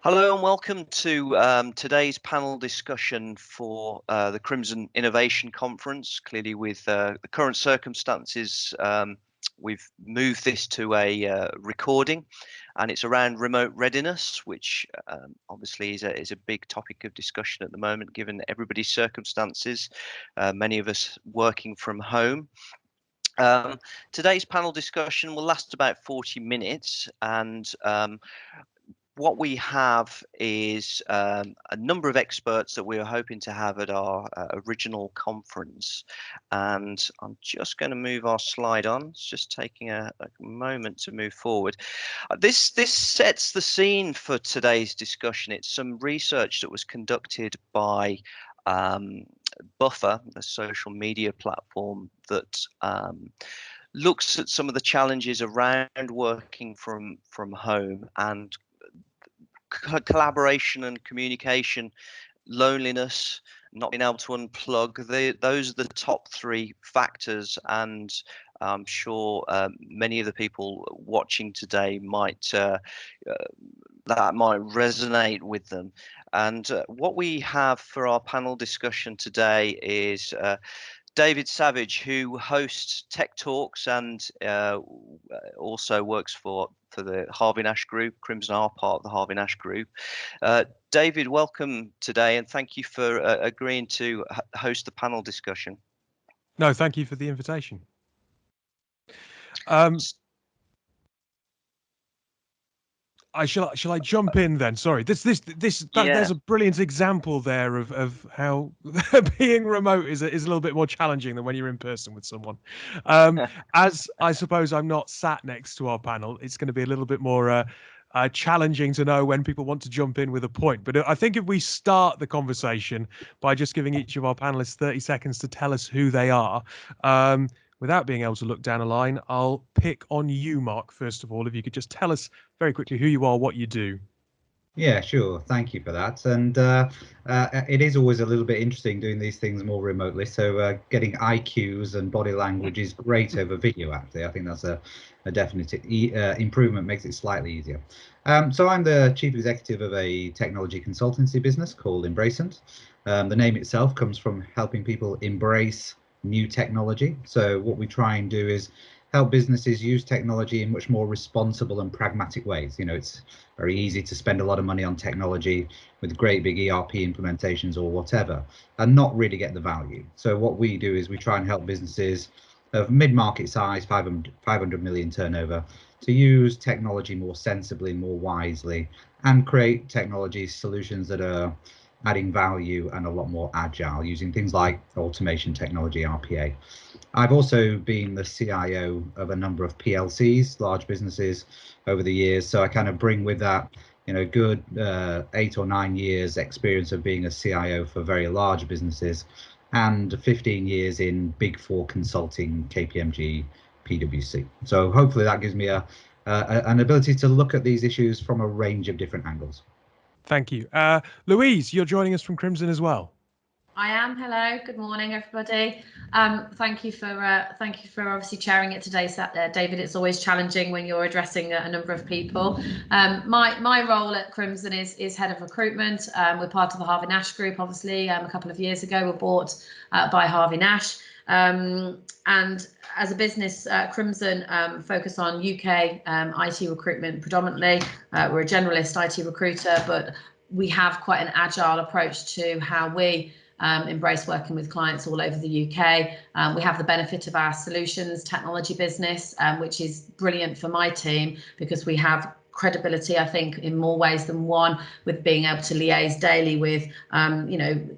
Hello and welcome to today's panel discussion for the Crimson Innovation Conference. Clearly, with the current circumstances, we've moved this to a recording, and it's around remote readiness, which obviously is a big topic of discussion at the moment, given everybody's circumstances. Many of us working from home. Today's panel discussion will last about 40 minutes, and what we have is a number of experts that we were hoping to have at our original conference. And I'm just going to move our slide on. It's just taking a moment to move forward. This sets the scene for today's discussion. It's some research that was conducted by Buffer, a social media platform that looks at some of the challenges around working from home and collaboration and communication, loneliness, not being able to unplug. Those are the top three factors, and I'm sure many of the people watching today might that might resonate with them. And what we have for our panel discussion today is David Savage, who hosts Tech Talks and also works for the Harvey Nash Group. Crimson are part of the Harvey Nash Group. David, welcome today, and thank you for agreeing to host the panel discussion. No, thank you for the invitation. Shall I jump in then? Sorry, there's a brilliant example there of how being remote is a little bit more challenging than when you're in person with someone. As I suppose I'm not sat next to our panel, it's going to be a little bit more challenging to know when people want to jump in with a point. But I think if we start the conversation by just giving each of our panelists 30 seconds to tell us who they are, without being able to look down a line, I'll pick on you, Mark, first of all. If you could just tell us very quickly who you are, what you do. Yeah, sure. Thank you for that. And it is always a little bit interesting doing these things more remotely. So getting IQs and body language is great over video, actually. I think that's a definite improvement, makes it slightly easier. So I'm the chief executive of a technology consultancy business called Embracent. The name itself comes from helping people embrace new technology. So what we try and do is help businesses use technology in much more responsible and pragmatic ways. You know, it's very easy to spend a lot of money on technology with great big ERP implementations or whatever and not really get the value. So what we do is we try and help businesses of mid-market size, 500 million turnover, to use technology more sensibly, more wisely, and create technology solutions that are adding value and a lot more agile, using things like automation technology, RPA. I've also been the CIO of a number of PLCs, large businesses, over the years. So I kind of bring with that, you know, good 8 or 9 years experience of being a CIO for very large businesses, and 15 years in Big Four consulting, KPMG, PwC. So hopefully that gives me an ability to look at these issues from a range of different angles. Thank you. Louise, you're joining us from Crimson as well. I am. Hello. Good morning, everybody. Thank you for obviously chairing it today, David. It's always challenging when you're addressing a number of people. My role at Crimson is head of recruitment. We're part of the Harvey Nash Group. Obviously, a couple of years ago, we're bought by Harvey Nash. And as a business, Crimson focus on UK IT recruitment predominantly. We're a generalist IT recruiter, but we have quite an agile approach to how we embrace working with clients all over the UK. We have the benefit of our solutions technology business, which is brilliant for my team because we have credibility, I think, in more ways than one, with being able to liaise daily with,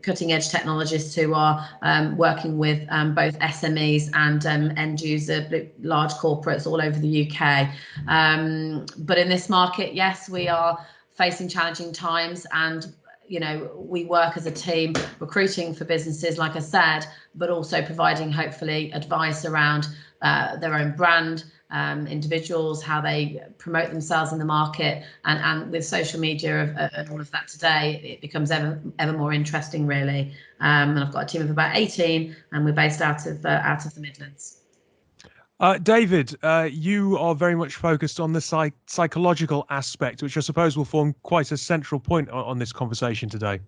cutting edge technologists who are working with both SMEs and end user large corporates all over the UK. But in this market, yes, we are facing challenging times, and we work as a team recruiting for businesses, like I said, but also providing hopefully advice around their own brand, individuals, how they promote themselves in the market, and with social media and all of that today, it becomes ever more interesting, really. And I've got a team of about 18, and we're based out of the Midlands. David, you are very much focused on the psychological aspect, which I suppose will form quite a central point on this conversation today.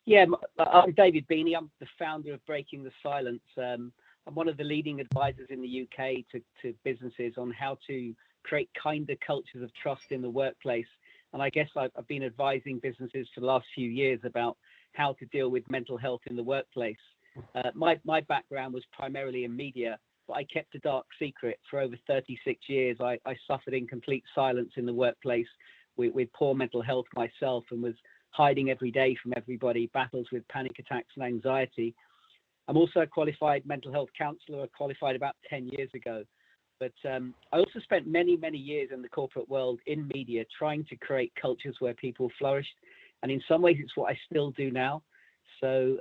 Yeah, I'm David Beanie. I'm the founder of Breaking the Silence. I'm one of the leading advisors in the UK to businesses on how to create kinder cultures of trust in the workplace. And I guess I've been advising businesses for the last few years about how to deal with mental health in the workplace. My background was primarily in media, but I kept a dark secret for over 36 years. I suffered in complete silence in the workplace with poor mental health myself, and was hiding every day from everybody, battles with panic attacks and anxiety. I'm also a qualified mental health counsellor. I qualified about 10 years ago. But I also spent many, many years in the corporate world in media trying to create cultures where people flourished. And in some ways, it's what I still do now. So,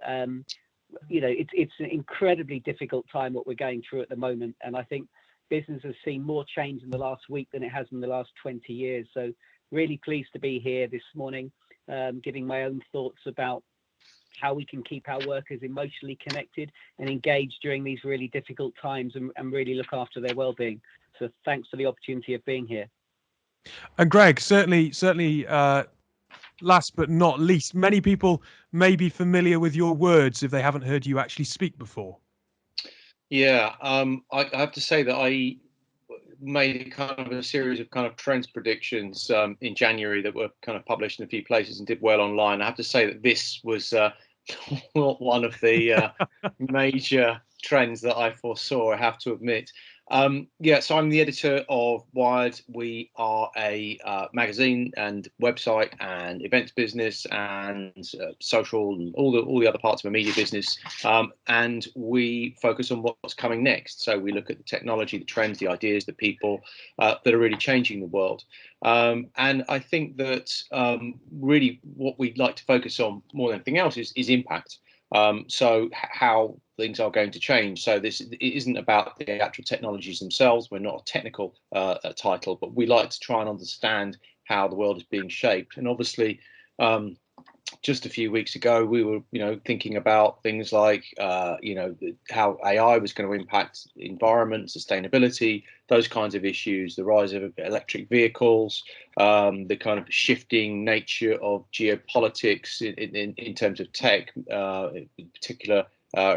it's an incredibly difficult time what we're going through at the moment. And I think business has seen more change in the last week than it has in the last 20 years. So really pleased to be here this morning, giving my own thoughts about how we can keep our workers emotionally connected and engaged during these really difficult times, and really look after their well-being. So thanks for the opportunity of being here. And Greg, certainly, last but not least, many people may be familiar with your words if they haven't heard you actually speak before. Yeah, I have to say that I made kind of a series of kind of trends predictions in January that were kind of published in a few places and did well online. I have to say that this was not one of the major trends that I foresaw, I have to admit. So I'm the editor of Wired. We are a magazine and website and events business and social and all the other parts of a media business. And we focus on what's coming next. So we look at the technology, the trends, the ideas, the people that are really changing the world. And I think that really what we'd like to focus on more than anything else is impact. So how things are going to change. So this isn't about the actual technologies themselves. We're not a technical title, but we like to try and understand how the world is being shaped. And obviously, just a few weeks ago, we were, thinking about things like, how AI was going to impact environment, sustainability, those kinds of issues, the rise of electric vehicles, the kind of shifting nature of geopolitics in terms of tech, in particular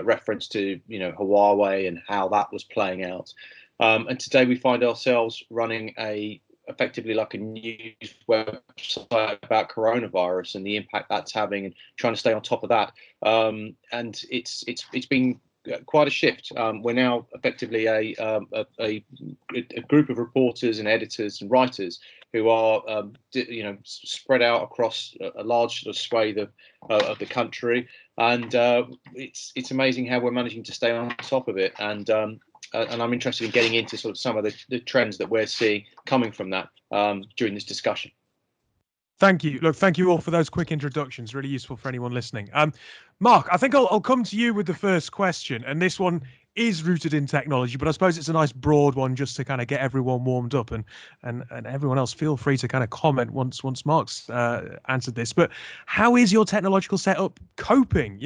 reference to, Huawei and how that was playing out. And today we find ourselves running effectively like a news website about coronavirus and the impact that's having, and trying to stay on top of that. And it's been quite a shift. We're now effectively a group of reporters and editors and writers who are spread out across a large sort of swathe of the country, and it's amazing how we're managing to stay on top of it. And I'm interested in getting into sort of some of the trends that we're seeing coming from that during this discussion. Thank you. Look, thank you all for those quick introductions. Really useful for anyone listening. Mark, I think I'll come to you with the first question, and this one is rooted in technology, but I suppose it's a nice broad one just to kind of get everyone warmed up, and everyone else feel free to kind of comment once Mark's answered this. But how is your technological setup coping?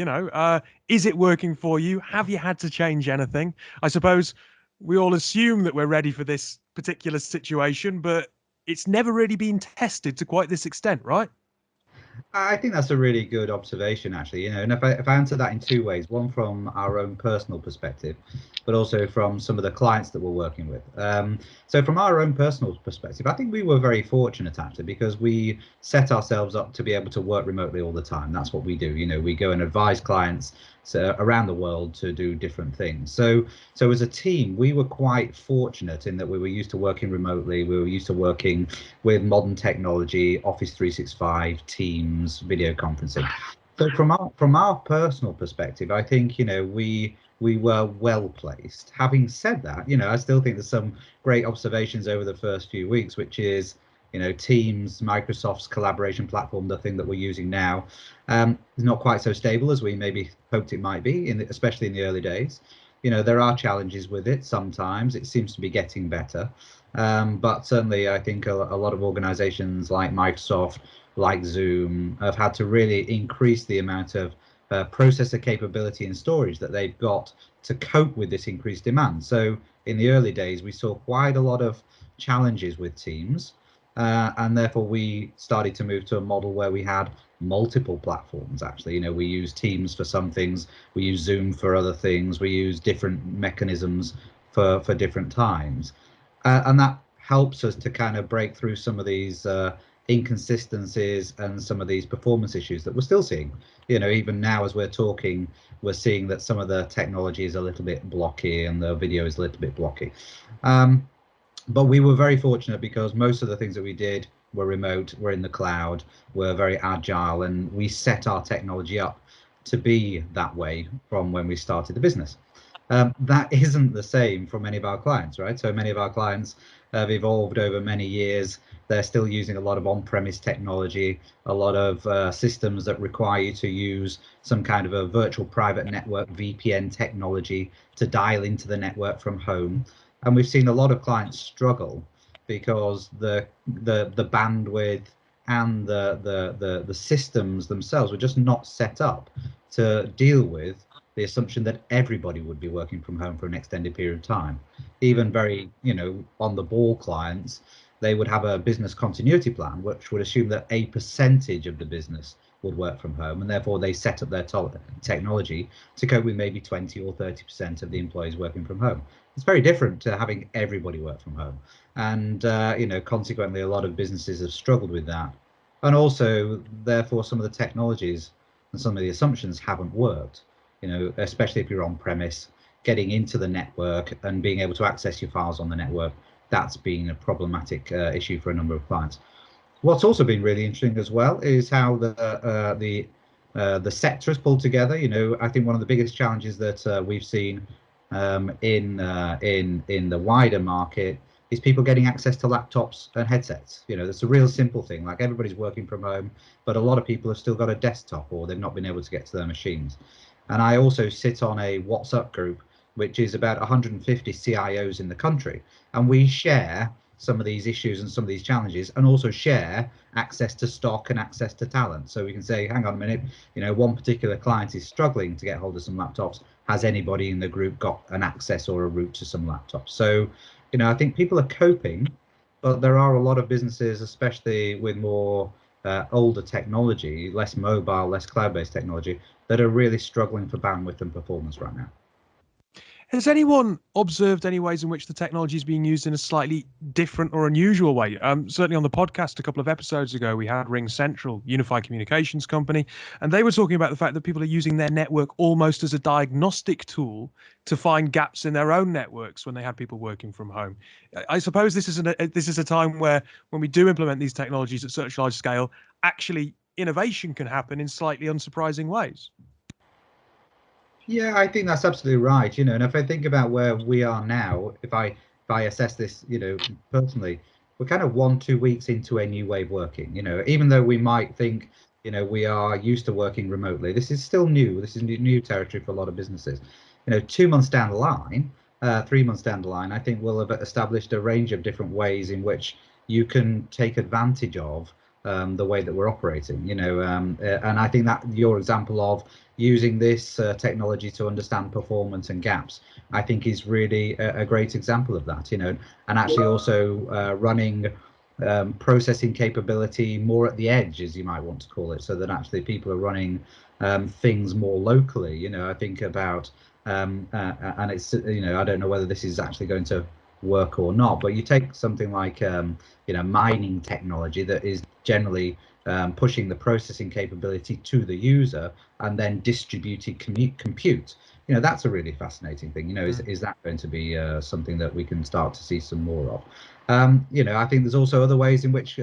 Is it working for you? Have you had to change anything? I suppose we all assume that we're ready for this particular situation, but it's never really been tested to quite this extent, right? I think that's a really good observation, actually. And if I answer that in two ways, one from our own personal perspective, but also from some of the clients that we're working with. So from our own personal perspective, I think we were very fortunate, actually, because we set ourselves up to be able to work remotely all the time. That's what we do. We go and advise clients around the world to do different things. So as a team, we were quite fortunate in that we were used to working remotely. We were used to working with modern technology, Office 365, Teams, video conferencing. So from our personal perspective, I think we were well placed. Having said that, I still think there's some great observations over the first few weeks, which is Teams, Microsoft's collaboration platform, the thing that we're using now, is not quite so stable as we maybe hoped it might be, especially in the early days. There are challenges with it sometimes. It seems to be getting better. But certainly, I think a lot of organizations like Microsoft, like Zoom, have had to really increase the amount of processor capability and storage that they've got to cope with this increased demand. So in the early days, we saw quite a lot of challenges with Teams, and therefore we started to move to a model where we had multiple platforms. Actually, we use Teams for some things, we use Zoom for other things, we use different mechanisms for different times, and that helps us to kind of break through some of these inconsistencies and some of these performance issues that we're still seeing. Even now as we're talking, we're seeing that some of the technology is a little bit blocky and the video is a little bit blocky. But we were very fortunate because most of the things that we did were remote, were in the cloud, were very agile, and we set our technology up to be that way from when we started the business. That isn't the same for many of our clients, right? So many of our clients have evolved over many years. They're still using a lot of on-premise technology, a lot of systems that require you to use some kind of a virtual private network VPN technology to dial into the network from home. And we've seen a lot of clients struggle because the bandwidth and the systems themselves were just not set up to deal with the assumption that everybody would be working from home for an extended period of time. Even very, on the ball clients, they would have a business continuity plan, which would assume that a percentage of the business would work from home, and therefore they set up their technology to cope with maybe 20 or 30% of the employees working from home. It's very different to having everybody work from home, and consequently, a lot of businesses have struggled with that, and also, therefore, some of the technologies and some of the assumptions haven't worked. Especially if you're on premise, getting into the network and being able to access your files on the network, that's been a problematic issue for a number of clients. What's also been really interesting as well is how the sector has pulled together. I think one of the biggest challenges that we've seen in the wider market is people getting access to laptops and headsets. That's a real simple thing. Like, everybody's working from home, but a lot of people have still got a desktop or they've not been able to get to their machines. And I also sit on a WhatsApp group, which is about 150 CIOs in the country. And we share some of these issues and some of these challenges, and also share access to stock and access to talent. So we can say, hang on a minute, one particular client is struggling to get hold of some laptops. Has anybody in the group got an access or a route to some laptops? So, I think people are coping, but there are a lot of businesses, especially with more older technology, less mobile, less cloud-based technology, that are really struggling for bandwidth and performance right now. Has anyone observed any ways in which the technology is being used in a slightly different or unusual way? Certainly on the podcast a couple of episodes ago, we had Ring Central, unified communications company, and they were talking about the fact that people are using their network almost as a diagnostic tool to find gaps in their own networks when they have people working from home. I suppose this is a time where, when we do implement these technologies at such large scale, actually innovation can happen in slightly unsurprising ways. Yeah, I think that's absolutely right. And if I think about where we are now, if I assess this, personally, we're kind of 1-2 weeks into a new way of working. Even though we might think, we are used to working remotely, this is still new. This is new territory for a lot of businesses. 2 months down the line, 3 months down the line, I think we'll have established a range of different ways in which you can take advantage of the way that we're operating, and I think that your example of using this technology to understand performance and gaps, I think is really a great example of that, and actually also running processing capability more at the edge, as you might want to call it, so that actually people are running things more locally. I think about and it's I don't know whether this is actually going to work or not, but you take something like mining technology that is generally pushing the processing capability to the user and then distributed compute. That's a really fascinating thing. Is that going to be something that we can start to see some more of? I think there's also other ways in which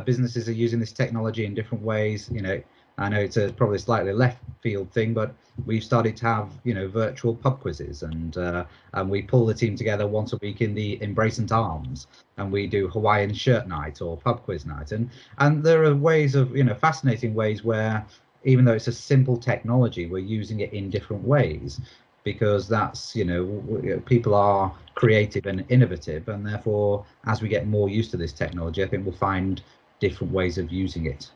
businesses are using this technology in different ways. I know it's probably a slightly left field thing, but we've started to have virtual pub quizzes, and we pull the team together once a week in the Embracent Arms, and we do Hawaiian shirt night or pub quiz night, and there are ways of fascinating ways where, even though it's a simple technology, we're using it in different ways, because that's people are creative and innovative, and therefore as we get more used to this technology, I think we'll find different ways of using it.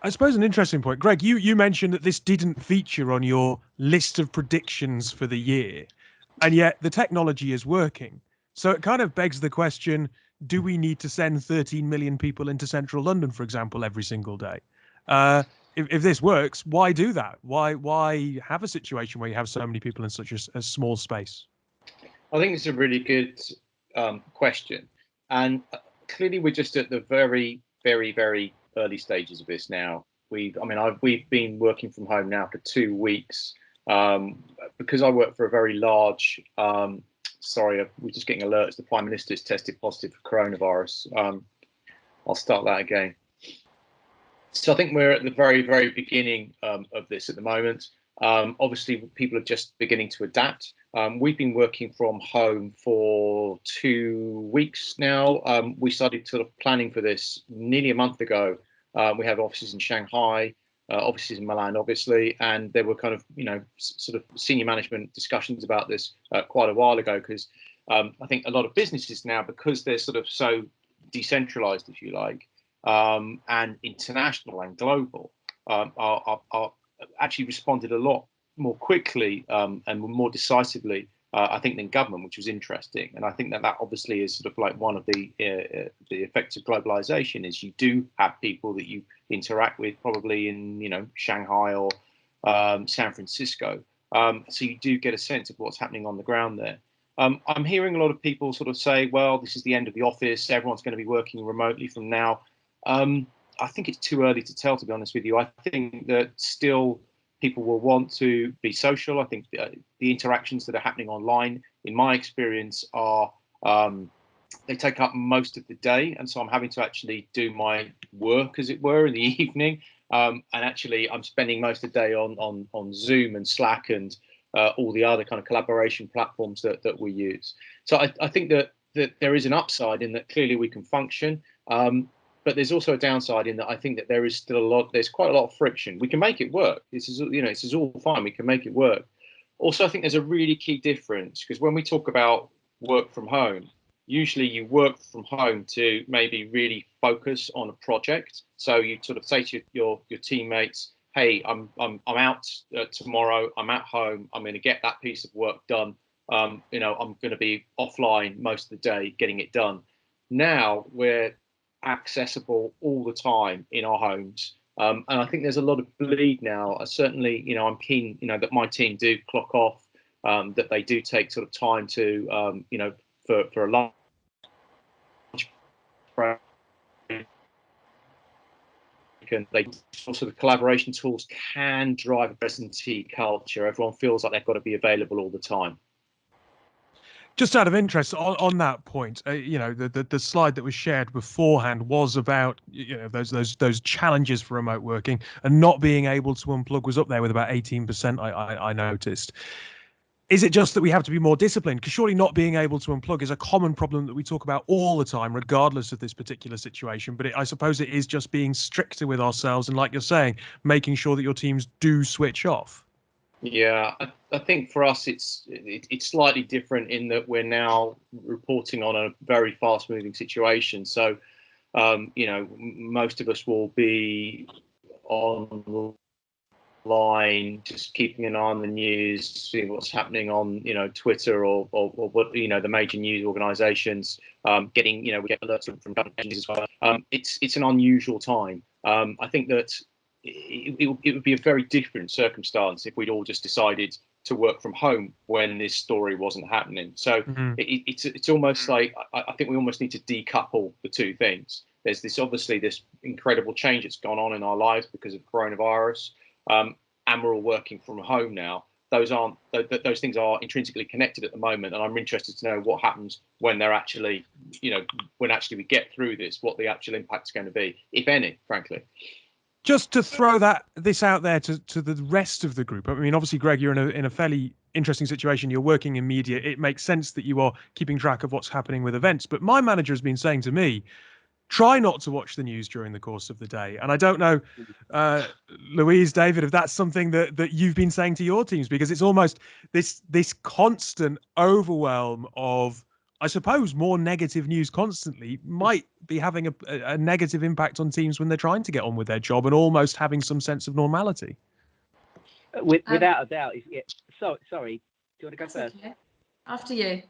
I suppose an interesting point, Greg, you mentioned that this didn't feature on your list of predictions for the year, and yet the technology is working. So it kind of begs the question, do we need to send 13 million people into central London, for example, every single day? If this works, why do that? Why have a situation where you have so many people in such a small space? I think it's a really good question. And clearly we're just at the very, very, very early stages of this now. We've been working from home now for 2 weeks because I work for a very large. We're just getting alerts. The Prime Minister's tested positive for coronavirus. I'll start that again. So I think we're at the very, very beginning of this at the moment. Obviously, people are just beginning to adapt. We've been working from home for 2 weeks now. We started sort of planning for this nearly a month ago. We have offices in Shanghai, offices in Milan, obviously, and there were kind of, sort of senior management discussions about this quite a while ago, because I think a lot of businesses now, because they're sort of so decentralized, if you like, and international and global, are actually responded a lot more quickly and more decisively, I think, than government, which was interesting. And I think that obviously is sort of like one of the effects of globalization, is you do have people that you interact with probably in, Shanghai or San Francisco. So you do get a sense of what's happening on the ground there. I'm hearing a lot of people sort of say, well, this is the end of the office. Everyone's going to be working remotely from now. I think it's too early to tell, to be honest with you. I think that still people will want to be social. I think the interactions that are happening online, in my experience, are they take up most of the day. And so I'm having to actually do my work, as it were, in the evening. And actually, I'm spending most of the day on Zoom and Slack and all the other kind of collaboration platforms that we use. So I think that there is an upside in that clearly we can function. But there's also a downside in that I think that there is still there's quite a lot of friction. We can make it work. This is all fine. We can make it work. Also, I think there's a really key difference, because when we talk about work from home, usually you work from home to maybe really focus on a project. So you sort of say to your teammates, hey, I'm out tomorrow. I'm at home. I'm going to get that piece of work done. I'm going to be offline most of the day getting it done. Now we're accessible all the time in our homes, and I think there's a lot of bleed now. Certainly, I'm keen, that my team do clock off, that they do take sort of time to, for a lunch break, and they also, the collaboration tools can drive a presentee culture. Everyone feels like they've got to be available all the time. Just out of interest on that point, the slide that was shared beforehand was about those challenges for remote working, and not being able to unplug was up there with about 18%. I noticed. Is it just that we have to be more disciplined? Because surely not being able to unplug is a common problem that we talk about all the time, regardless of this particular situation. But I suppose it is just being stricter with ourselves, and like you're saying, making sure that your teams do switch off. Yeah, I think for us it's slightly different in that we're now reporting on a very fast-moving situation. So, most of us will be online, just keeping an eye on the news, seeing what's happening on Twitter or what the major news organisations. We get alerts from government agencies as well. It's an unusual time. I think that it would be a very different circumstance if we'd all just decided to work from home when this story wasn't happening. So it's almost like I think we almost need to decouple the two things. There's this incredible change that's gone on in our lives because of coronavirus, and we're all working from home now. Those things are intrinsically connected at the moment, and I'm interested to know what happens when they're actually, when we get through this, what the actual impact's going to be, if any, frankly. Just to throw this out there to the rest of the group. I mean, obviously, Greg, you're in a fairly interesting situation. You're working in media. It makes sense that you are keeping track of what's happening with events. But my manager has been saying to me, try not to watch the news during the course of the day. And I don't know, Louise, David, if that's something that you've been saying to your teams, because it's almost this constant overwhelm of I suppose more negative news constantly might be having a negative impact on teams when they're trying to get on with their job and almost having some sense of normality. Without a doubt. Sorry. Do you want to go first? Okay. After you.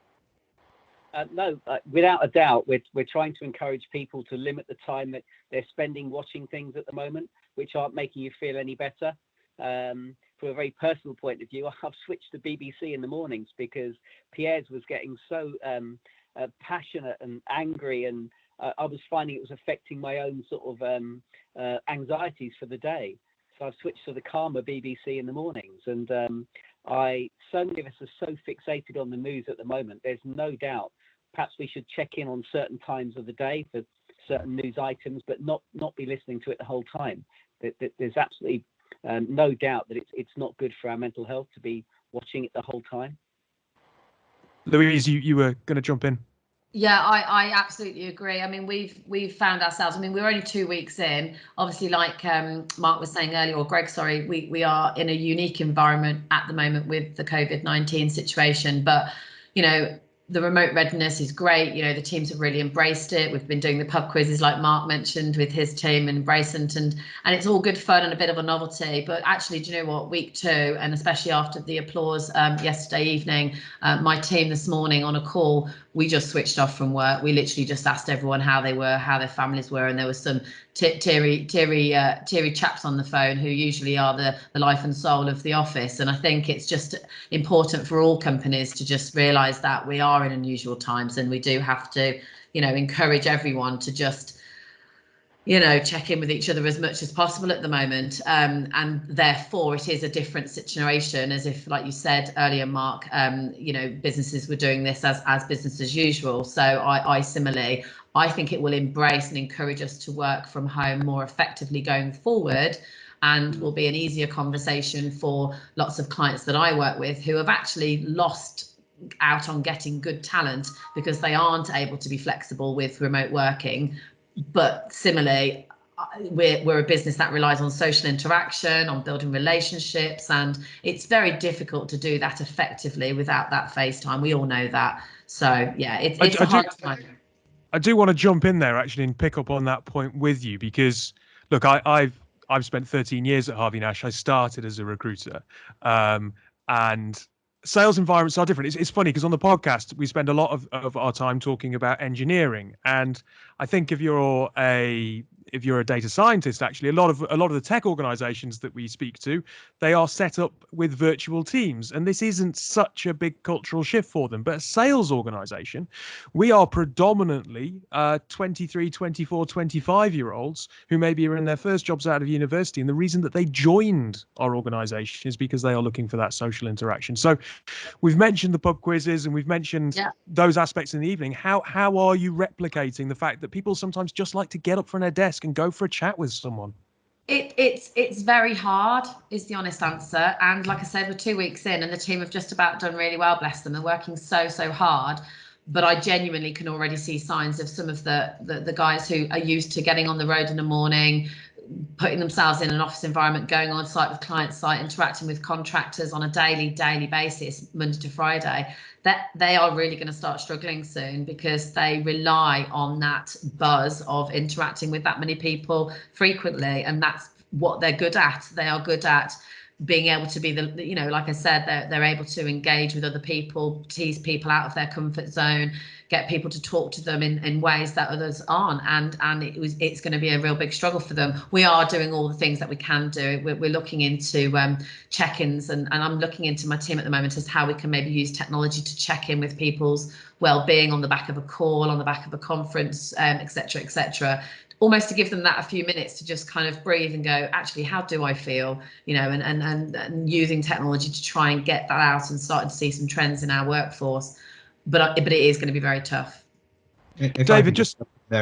No, without a doubt, we're trying to encourage people to limit the time that they're spending watching things at the moment, which aren't making you feel any better. From a very personal point of view, I've switched to BBC in the mornings because Pierre's was getting so passionate and angry, and I was finding it was affecting my own sort of anxieties for the day. So I've switched to the calmer BBC in the mornings, and so many of us are so fixated on the news at the moment. There's no doubt perhaps we should check in on certain times of the day for certain news items, but not be listening to it the whole time. There's absolutely no doubt that it's not good for our mental health to be watching it the whole time. Louise, you were going to jump in. Yeah, I absolutely agree. I mean, we've found ourselves, I mean, we're only 2 weeks in. Obviously, like Mark was saying earlier, or Greg, sorry, we are in a unique environment at the moment with the COVID-19 situation. But, you know, the remote readiness is great. You know, the teams have really embraced it. We've been doing the pub quizzes like Mark mentioned with his team and Bracent, and it's all good fun and a bit of a novelty. But actually, do you know what, week 2, and especially after the applause yesterday evening, my team this morning on a call, we just switched off from work. We literally just asked everyone how they were, how their families were, and there was some teary chaps on the phone who usually are the life and soul of the office. And I think it's just important for all companies to just realise that we are in unusual times, and we do have to, you know, encourage everyone to just, you know, check in with each other as much as possible at the moment. And therefore it is a different situation, as if, like you said earlier, Mark, you know, businesses were doing this as business as usual. So I similarly, I think it will embrace and encourage us to work from home more effectively going forward, and will be an easier conversation for lots of clients that I work with who have actually lost out on getting good talent because they aren't able to be flexible with remote working. But similarly, we're a business that relies on social interaction, on building relationships, and it's very difficult to do that effectively without that face time. We all know that. So yeah, it's a hard time. I do want to jump in there actually and pick up on that point with you, because look, I've spent 13 years at Harvey Nash. I started as a recruiter, and sales environments are different. It's funny because on the podcast we spend a lot of our time talking about engineering, and I think if you're a data scientist, actually a lot of the tech organizations that we speak to, they are set up with virtual teams, and this isn't such a big cultural shift for them. But a sales organization, we are predominantly 23, 24, 25-year-olds who maybe are in their first jobs out of university, and the reason that they joined our organization is because they are looking for that social interaction. So we've mentioned the pub quizzes and we've mentioned those aspects in the evening. How are you replicating the fact that people sometimes just like to get up from their desk and go for a chat with someone? It's very hard, is the honest answer. And like I said, we're 2 weeks in and the team have just about done really well, bless them. They're working so hard. But I genuinely can already see signs of some of the guys who are used to getting on the road in the morning, putting themselves in an office environment, going on site with client site, interacting with contractors on a daily basis, Monday to Friday, that they are really going to start struggling soon, because they rely on that buzz of interacting with that many people frequently, and that's what they're good at. They are good at being able to be like I said, they're able to engage with other people, tease people out of their comfort zone, get people to talk to them in ways that others aren't, and it's going to be a real big struggle for them. We are doing all the things that we can do. We're looking into check-ins, and I'm looking into my team at the moment as how we can maybe use technology to check in with people's well-being on the back of a call, on the back of a conference, etc. Almost to give them that a few minutes to just kind of breathe and go, actually, how do I feel? And using technology to try and get that out and starting to see some trends in our workforce. But it is going to be very tough. David, just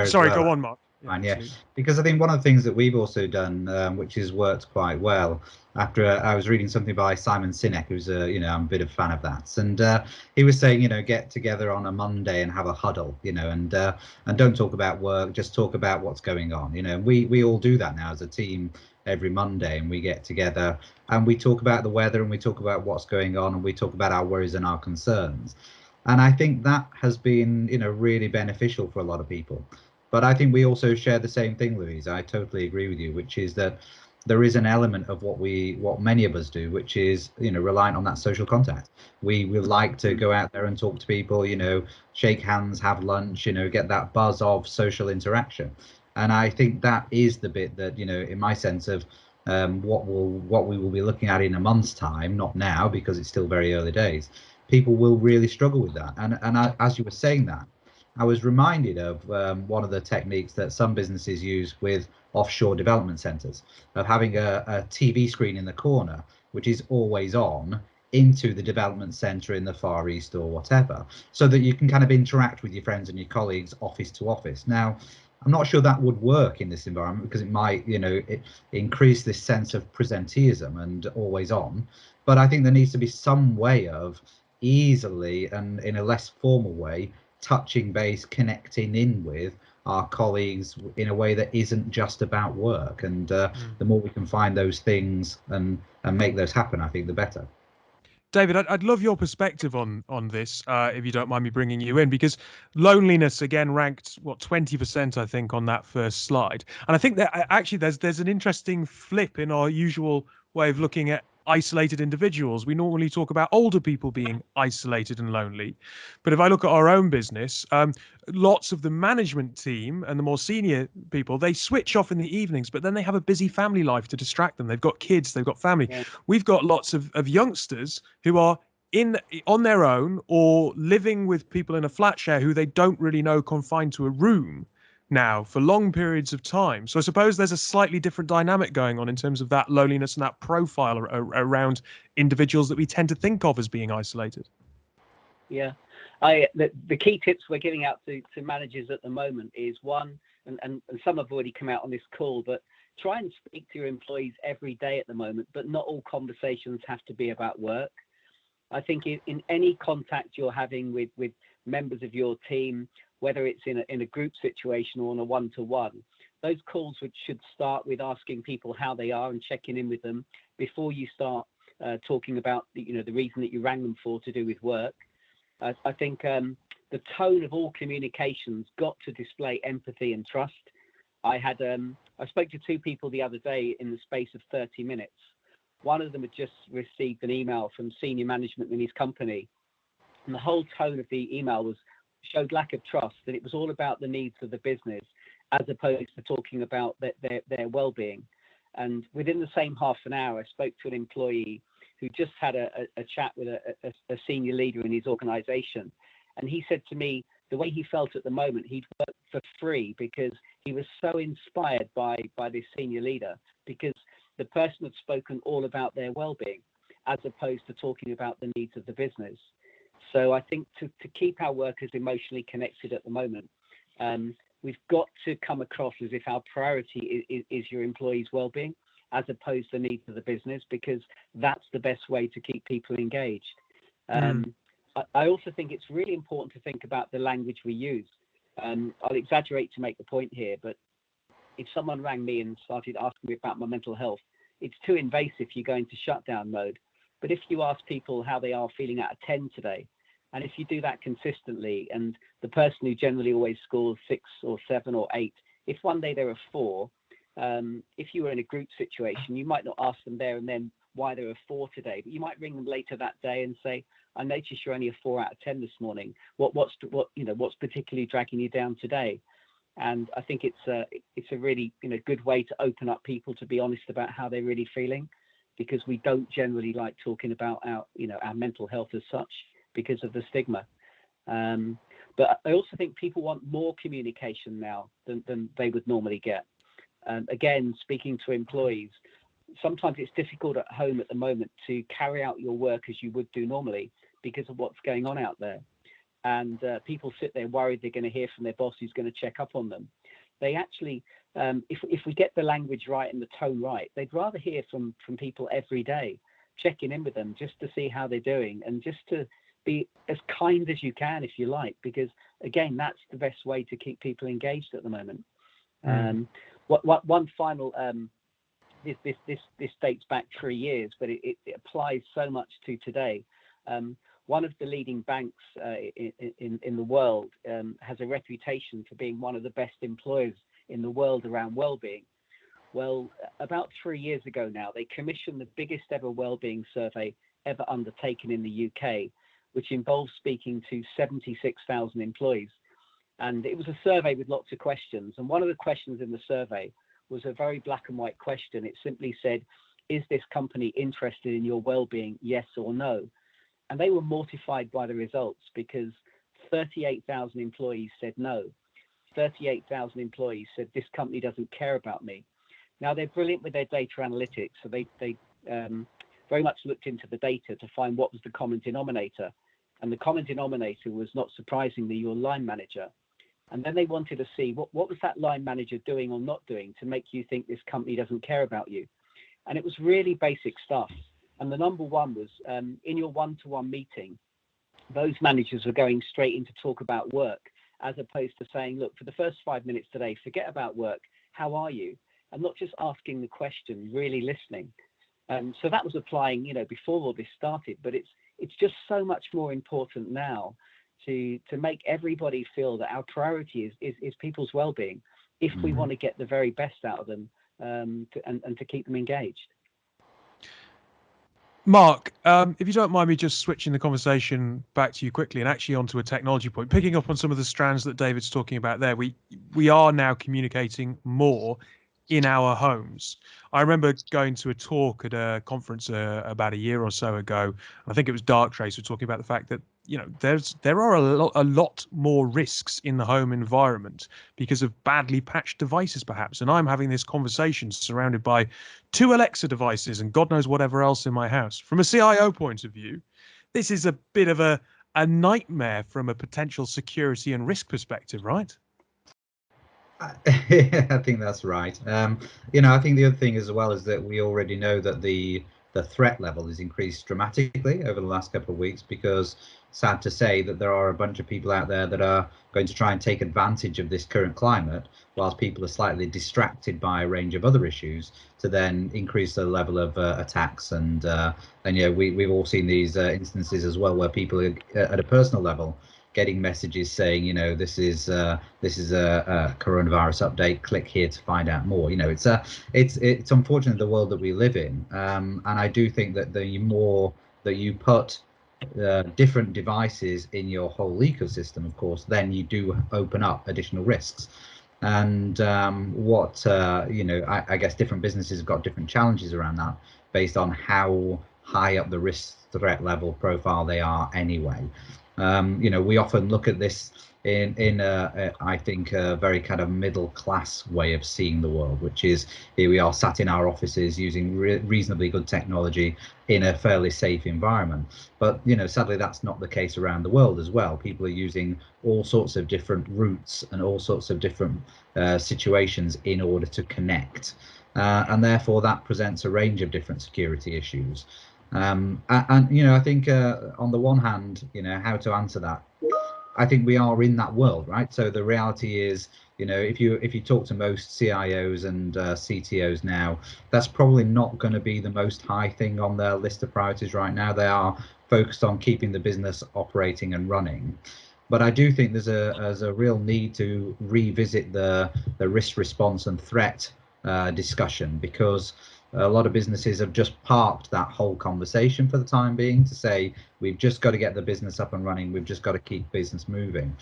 sorry, go on, Mark. Yeah, because I think one of the things that we've also done, which has worked quite well, after I was reading something by Simon Sinek, who's I'm a bit of a fan of that, and he was saying, get together on a Monday and have a huddle, and don't talk about work, just talk about what's going on. We all do that now as a team every Monday, and we get together and we talk about the weather and we talk about what's going on and we talk about our worries and our concerns. And I think that has been, really beneficial for a lot of people. But I think we also share the same thing, Louise. I totally agree with you, which is that there is an element of what many of us do, which is, reliant on that social contact. We like to go out there and talk to people, shake hands, have lunch, get that buzz of social interaction. And I think that is the bit that, in my sense of what we will be looking at in a month's time, not now because it's still very early days, people will really struggle with that. And as you were saying that, I was reminded of one of the techniques that some businesses use with offshore development centers, of having a TV screen in the corner, which is always on, into the development center in the Far East or whatever, so that you can kind of interact with your friends and your colleagues office to office. Now, I'm not sure that would work in this environment because it might, increase this sense of presenteeism and always on. But I think there needs to be some way of easily and in a less formal way touching base, connecting in with our colleagues in a way that isn't just about work. And the more we can find those things and make those happen, I think the better. David, I'd love your perspective on this, if you don't mind me bringing you in, because loneliness again ranked 20%, I think, on that first slide, and I think that actually there's an interesting flip in our usual way of looking at isolated individuals. We normally talk about older people being isolated and lonely, but if I look at our own business, lots of the management team and the more senior people, they switch off in the evenings, but then they have a busy family life to distract them. They've got kids, they've got family. Yeah. We've got lots of youngsters who are on their own or living with people in a flat share who they don't really know, confined to a room now for long periods of time. So I suppose there's a slightly different dynamic going on in terms of that loneliness and that profile around individuals that we tend to think of as being isolated. Yeah, the key tips we're giving out to managers at the moment is one, and some have already come out on this call, but try and speak to your employees every day at the moment, but not all conversations have to be about work. I think in any contact you're having with members of your team, whether it's in a group situation or on a one-to-one, those calls should start with asking people how they are and checking in with them before you start talking about the reason that you rang them for to do with work. I think the tone of all communications got to display empathy and trust. I spoke to two people the other day in the space of 30 minutes. One of them had just received an email from senior management in his company, and the whole tone of the email showed lack of trust, that it was all about the needs of the business as opposed to talking about their well-being. And within the same half an hour, I spoke to an employee who just had a chat with a senior leader in his organization. And he said to me, the way he felt at the moment, he'd work for free because he was so inspired by this senior leader, because the person had spoken all about their well-being as opposed to talking about the needs of the business. So I think to keep our workers emotionally connected at the moment, we've got to come across as if our priority is your employees' well-being as opposed to the needs of the business, because that's the best way to keep people engaged. I also think it's really important to think about the language we use. I'll exaggerate to make the point here, but if someone rang me and started asking me about my mental health, it's too invasive. You go into shutdown mode. But if you ask people how they are feeling out of 10 today, and if you do that consistently, and the person who generally always scores 6 or 7 or 8, if one day they're a 4, if you were in a group situation, you might not ask them there and then why they're a 4 today, but you might ring them later that day and say, I noticed you're only a 4 out of 10 this morning. What's particularly dragging you down today? And I think it's a really good way to open up people to be honest about how they're really feeling, because we don't generally like talking about our mental health as such because of the stigma. But I also think people want more communication now than they would normally get. Again, speaking to employees, sometimes it's difficult at home at the moment to carry out your work as you would do normally because of what's going on out there. And people sit there worried they're going to hear from their boss who's going to check up on them. They actually, if we get the language right and the tone right, they'd rather hear from people every day, checking in with them just to see how they're doing and just to be as kind as you can, if you like, because again, that's the best way to keep people engaged at the moment. One final, this dates back 3 years, but it applies so much to today. one of the leading banks in the world has a reputation for being one of the best employers in the world around well-being. Well, about 3 years ago now, they commissioned the biggest ever well-being survey ever undertaken in the UK, which involves speaking to 76,000 employees. And it was a survey with lots of questions. And one of the questions in the survey was a very black and white question. It simply said, is this company interested in your well-being, yes or no? And they were mortified by the results because 38,000 employees said no. 38,000 employees said this company doesn't care about me. Now, they're brilliant with their data analytics. So they very much looked into the data to find what was the common denominator. And the common denominator was, not surprisingly, your line manager. And then they wanted to see what was that line manager doing or not doing to make you think this company doesn't care about you. And it was really basic stuff. And the number one was in your one-to-one meeting, those managers were going straight in to talk about work, as opposed to saying, look, for the first 5 minutes today, forget about work. How are you? And not just asking the question, really listening. So that was applying, before all this started. But it's just so much more important now to make everybody feel that our priority is people's well-being if we want to get the very best out of them and to keep them engaged. Mark, if you don't mind me just switching the conversation back to you quickly and actually onto a technology point, picking up on some of the strands that David's talking about there, we are now communicating more in our homes. I remember going to a talk at a conference about a year or so ago. I think it was Darktrace. We're talking about the fact that there are a lot more risks in the home environment because of badly patched devices, perhaps. And I'm having this conversation surrounded by 2 Alexa devices and God knows whatever else in my house. From a CIO point of view, this is a bit of a nightmare from a potential security and risk perspective, right? I think that's right. I think the other thing as well is that we already know that the threat level has increased dramatically over the last couple of weeks, because sad to say that there are a bunch of people out there that are going to try and take advantage of this current climate, whilst people are slightly distracted by a range of other issues, to then increase the level of attacks. And we've all seen these instances as well, where people are, at a personal level, getting messages saying, this is a coronavirus update. Click here to find out more. It's unfortunate the world that we live in, and I do think that the more that you put different devices in your whole ecosystem, of course, then you do open up additional risks. And I guess different businesses have got different challenges around that, based on how high up the risk threat level profile they are anyway. We often look at this in I think a very kind of middle class way of seeing the world, which is, here we are sat in our offices using reasonably good technology in a fairly safe environment. But sadly, that's not the case around the world as well. People are using all sorts of different routes and all sorts of different situations in order to connect, and therefore that presents a range of different security issues. I think on the one hand, how to answer that, I think we are in that world, right? So the reality is, if you talk to most CIOs and CTOs now, that's probably not going to be the most high thing on their list of priorities right now. They are focused on keeping the business operating and running. But I do think there's a real need to revisit the risk response and threat discussion, because a lot of businesses have just parked that whole conversation for the time being to say, we've just got to get the business up and running, we've just got to keep business moving.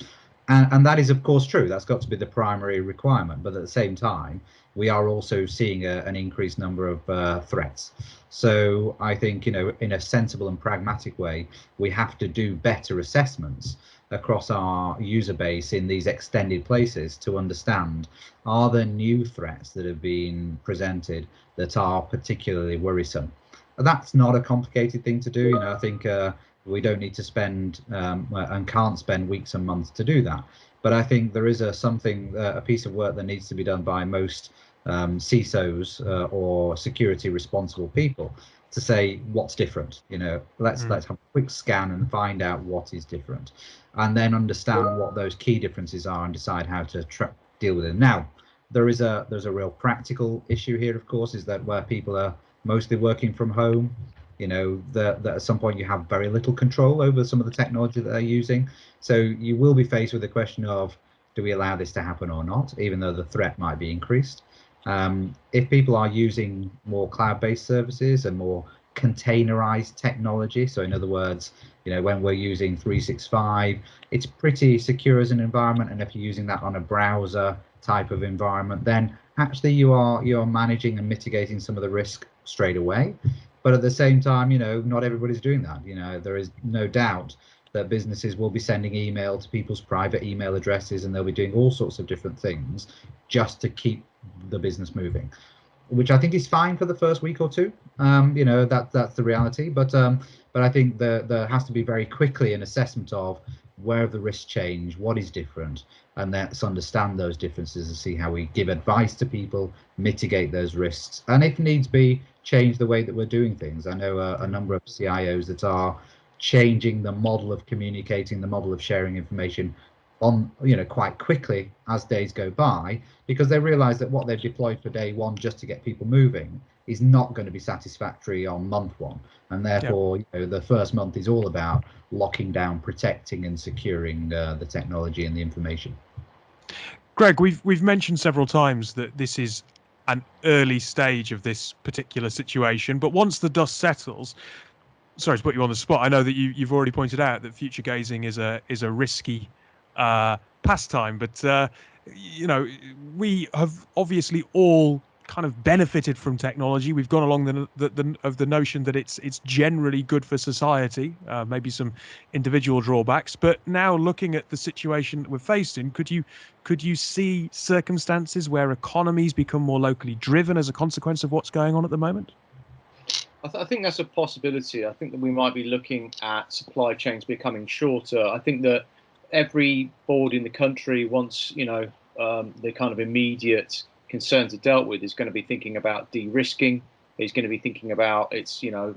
And that is, of course, true. That's got to be the primary requirement. But at the same time, we are also seeing an increased number of threats. So I think, in a sensible and pragmatic way, we have to do better assessments across our user base in these extended places to understand, are there new threats that have been presented that are particularly worrisome? That's not a complicated thing to do. I think we don't need to spend and can't spend weeks and months to do that. But I think there is a piece of work that needs to be done by most CISOs or security responsible people to say, what's different. Let's have a quick scan and find out what is different, and then understand what those key differences are and decide how to deal with it. Now, there's a real practical issue here, of course, is that where people are mostly working from home, you know, that at some point you have very little control over some of the technology that they're using. So you will be faced with the question of, do we allow this to happen or not, even though the threat might be increased? If people are using more cloud-based services and more containerized technology, so in other words, you know, when we're using 365, it's pretty secure as an environment, and if you're using that on a browser type of environment, then actually you're managing and mitigating some of the risk straight away. But at the same time, you know, not everybody's doing that. You know, there is no doubt that businesses will be sending email to people's private email addresses, and they'll be doing all sorts of different things just to keep the business moving, which I think is fine for the first week or two. You know, that's the reality. But I think there has to be very quickly an assessment of where the risks change, what is different, and let's understand those differences and see how we give advice to people, mitigate those risks, and if needs be, change the way that we're doing things. I know a number of CIOs that are changing the model of communicating, the model of sharing information on, you know, quite quickly as days go by, because they realize that what they've deployed for day one just to get people moving is not going to be satisfactory on month one, and therefore, you know, the first month is all about locking down, protecting and securing the technology and the information. Greg, we've mentioned several times that this is an early stage of this particular situation, but once the dust settles, sorry to put you on the spot, I know that you've already pointed out that future gazing is a risky pastime, but you know, we have obviously all kind of benefited from technology. We've gone along the notion that it's generally good for society, maybe some individual drawbacks, but now looking at the situation that we're faced in, could you see circumstances where economies become more locally driven as a consequence of what's going on at the moment? I think that's a possibility. I think that we might be looking at supply chains becoming shorter. I think that every board in the country, once, you know, the kind of immediate concerns are dealt with, is going to be thinking about de-risking. Is going to be thinking about its, you know,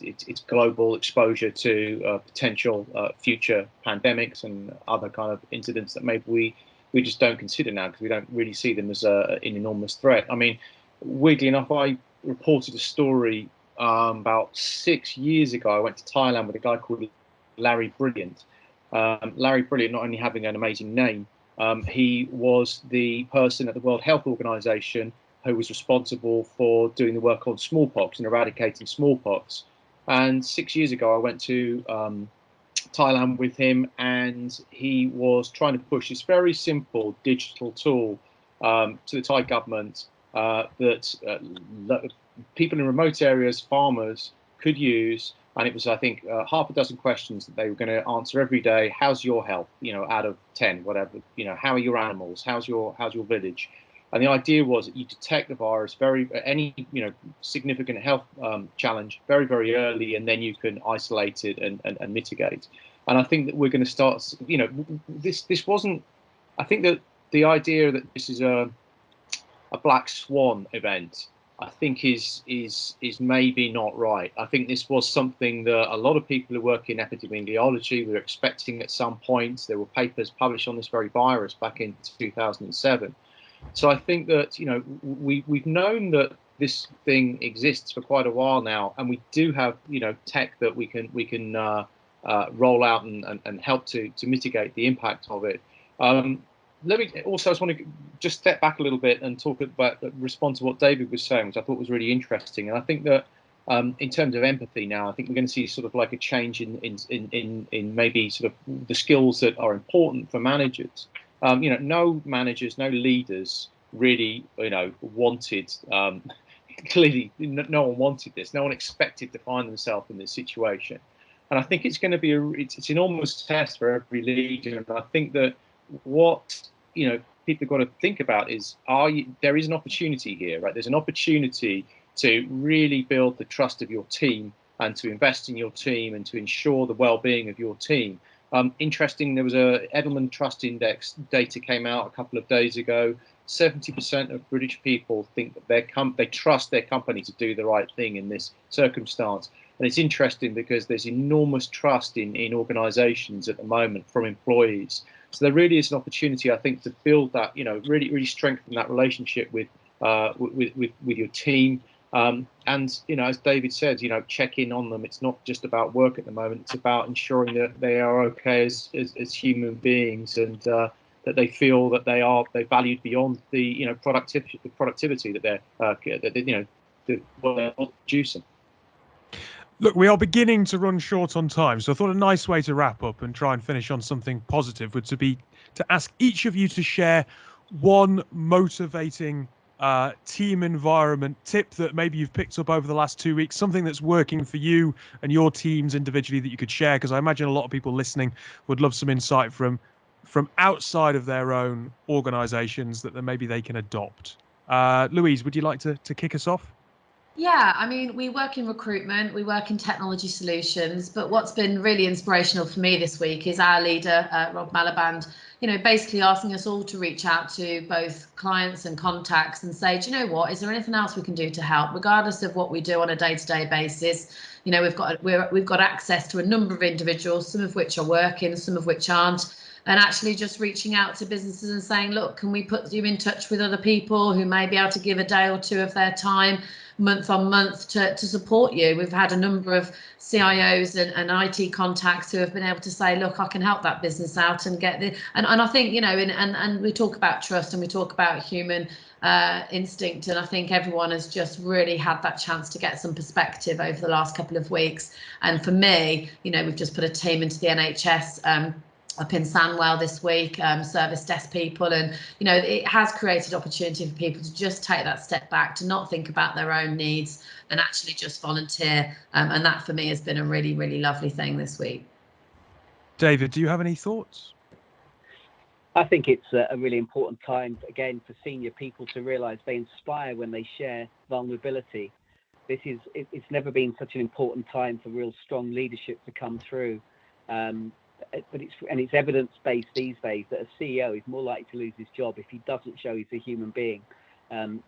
its global exposure to potential future pandemics and other kind of incidents that maybe we just don't consider now because we don't really see them as an enormous threat. I mean, weirdly enough, I reported a story about 6 years ago. I went to Thailand with a guy called Larry Brilliant. Larry Brilliant, not only having an amazing name, he was the person at the World Health Organization who was responsible for doing the work on smallpox and eradicating smallpox. And 6 years ago, I went to Thailand with him, and he was trying to push this very simple digital tool to the Thai government that people in remote areas, farmers, could use. And it was, I think, half a dozen questions that they were going to answer every day. How's your health? You know, out of 10, whatever. You know, how are your animals? How's your village? And the idea was that you detect the virus any significant health challenge very, very early, and then you can isolate it and mitigate. And I think that we're going to start. You know, this wasn't. I think that the idea that this is a black swan event, I think is maybe not right. I think this was something that a lot of people who work in epidemiology were expecting at some point. There were papers published on this very virus back in 2007. So I think that, you know, we've known that this thing exists for quite a while now, and we do have, you know, tech that we can roll out and help to mitigate the impact of it. Let me also, I just want to just step back a little bit and talk about, respond to what David was saying, which I thought was really interesting. And I think that in terms of empathy now, I think we're going to see sort of like a change in maybe sort of the skills that are important for managers. You know, no managers, no leaders really, you know, wanted, clearly no one wanted this. No one expected to find themselves in this situation. And I think it's going to be it's an enormous test for every leader. And I think that what, you know, people have got to think about is, there is an opportunity here, right? There's an opportunity to really build the trust of your team and to invest in your team and to ensure the well-being of your team. Interesting, there was a Edelman Trust Index data came out a couple of days ago. 70% of British people think that they trust their company to do the right thing in this circumstance. And it's interesting because there's enormous trust in organisations at the moment from employees. So there really is an opportunity, I think, to build that, you know, really strengthen that relationship with your team, And as David said, check in on them. It's not just about work at the moment. It's about ensuring that they are okay as human beings, and that they feel that they're valued beyond the productivity that they're producing. Look, we are beginning to run short on time, so I thought a nice way to wrap up and try and finish on something positive would be to ask each of you to share one motivating team environment tip that maybe you've picked up over the last 2 weeks, something that's working for you and your teams individually that you could share, because I imagine a lot of people listening would love some insight from outside of their own organizations that maybe they can adopt. Louise, would you like to kick us off? Yeah, I mean, we work in recruitment, we work in technology solutions, but what's been really inspirational for me this week is our leader, Rob Malaband, basically asking us all to reach out to both clients and contacts and say, do you know what, is there anything else we can do to help, regardless of what we do on a day-to-day basis? We've got access to a number of individuals, some of which are working, some of which aren't. And actually just reaching out to businesses and saying, look, can we put you in touch with other people who may be able to give a day or two of their time month on month to support you? We've had a number of CIOs and IT contacts who have been able to say, look, I can help that business out and get the, and I think, and we talk about trust and we talk about human instinct, and I think everyone has just really had that chance to get some perspective over the last couple of weeks. And for me, we've just put a team into the NHS up in Sandwell this week, service desk people, and it has created opportunity for people to just take that step back, to not think about their own needs and actually just volunteer, and that for me has been a really, really lovely thing this week. David, do you have any thoughts? I think it's a really important time, again, for senior people to realise they inspire when they share vulnerability. It's never been such an important time for real strong leadership to come through. But it's evidence-based these days that a CEO is more likely to lose his job if he doesn't show he's a human being.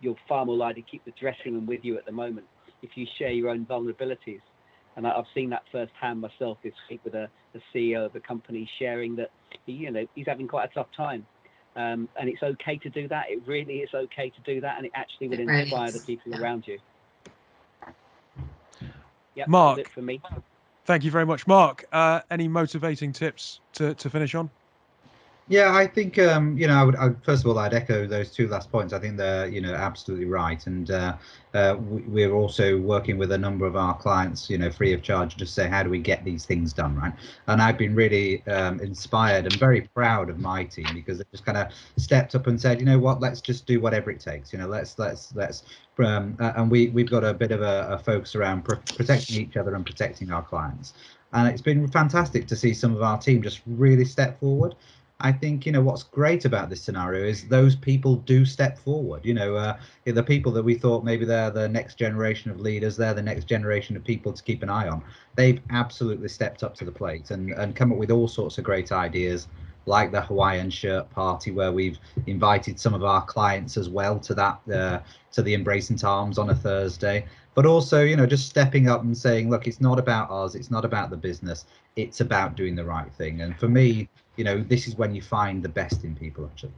You're far more likely to keep the dressing room with you at the moment if you share your own vulnerabilities. And I've seen that firsthand myself this week with a CEO of a company sharing that he's having quite a tough time. And it's okay to do that. It really is okay to do that, and it actually will inspire the people around you. Yeah, Mark, that's it for me. Thank you very much, Mark. Any motivating tips to finish on? Yeah, I think I first of all, I'd echo those two last points. I think they're absolutely right, and we're also working with a number of our clients, free of charge, to say how do we get these things done, right? And I've been really inspired and very proud of my team, because they just kind of stepped up and said, you know what, let's just do whatever it takes. Let's and we've got a bit of a focus around protecting each other and protecting our clients, and it's been fantastic to see some of our team just really step forward. I think what's great about this scenario is those people do step forward. The people that we thought maybe they're the next generation of leaders, they're the next generation of people to keep an eye on. They've absolutely stepped up to the plate and come up with all sorts of great ideas, like the Hawaiian shirt party, where we've invited some of our clients as well to that to the Embracing Arms on a Thursday. But also, just stepping up and saying, look, it's not about us, it's not about the business, it's about doing the right thing. And for me, this is when you find the best in people, actually.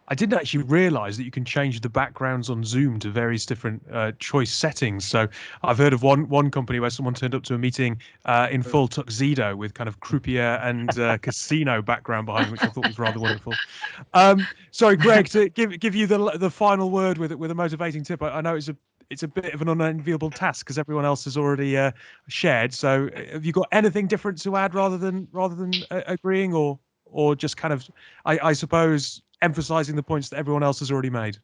I didn't actually realize that you can change the backgrounds on Zoom to various different choice settings. So I've heard of one company where someone turned up to a meeting in full tuxedo with kind of croupier and casino background behind, which I thought was rather wonderful. Sorry, Greg, to give you the final word with a motivating tip. I know it's a bit of an unenviable task because everyone else has already shared. So have you got anything different to add rather than agreeing, or just kind of, I suppose, emphasizing the points that everyone else has already made?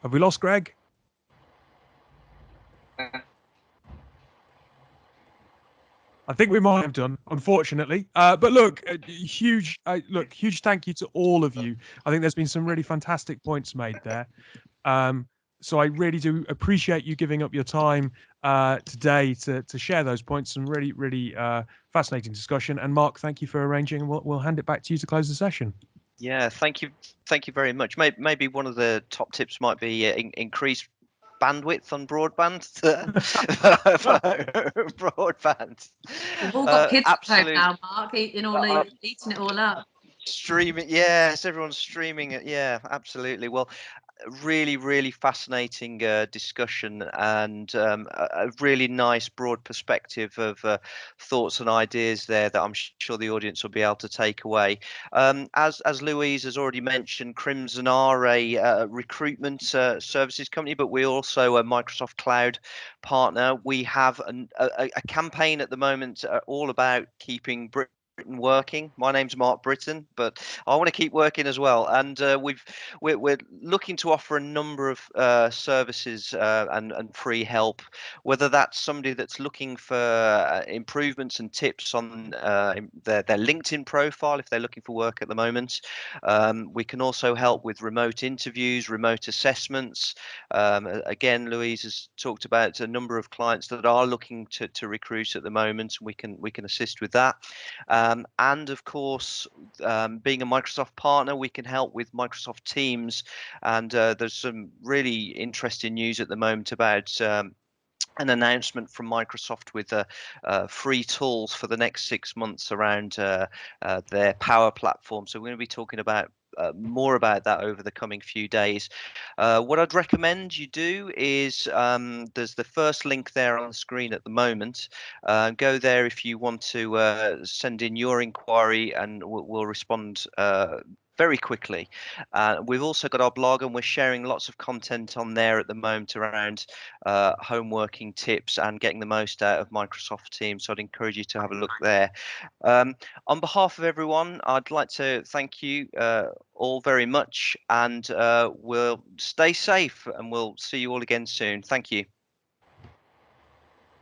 Have we lost Greg? I think we might have done, unfortunately. But look, huge thank you to all of you. I think there's been some really fantastic points made there. So I really do appreciate you giving up your time today to share those points. Some really, really fascinating discussion. And Mark, thank you for arranging. We'll hand it back to you to close the session. Yeah, thank you very much. Maybe one of the top tips might be increase bandwidth on broadband. We've all got kids at home now, Mark, eating it all up. Streaming, yes, everyone's streaming it. Yeah, absolutely. Well, really fascinating discussion, and a really nice broad perspective of thoughts and ideas there that I'm sure the audience will be able to take away. As Louise has already mentioned, Crimson are a recruitment services company, but we're also a Microsoft Cloud partner. We have a campaign at the moment all about keeping Britain working. My name's Mark Britton, but I want to keep working as well, and we're looking to offer a number of services and free help, whether that's somebody that's looking for improvements and tips on their LinkedIn profile if they're looking for work at the moment. We can also help with remote interviews, remote assessments. Again, Louise has talked about a number of clients that are looking to recruit at the moment. We can assist with that. And of course, being a Microsoft partner, we can help with Microsoft Teams. And there's some really interesting news at the moment about an announcement from Microsoft with free tools for the next 6 months around their Power Platform. So we're going to be talking about more about that over the coming few days. What I'd recommend you do is there's the first link there on the screen at the moment. Go there if you want to send in your inquiry, and we'll respond very quickly. We've also got our blog, and we're sharing lots of content on there at the moment around home working tips and getting the most out of Microsoft Teams. So I'd encourage you to have a look there. On behalf of everyone, I'd like to thank you all very much, and we'll stay safe, and we'll see you all again soon. Thank you.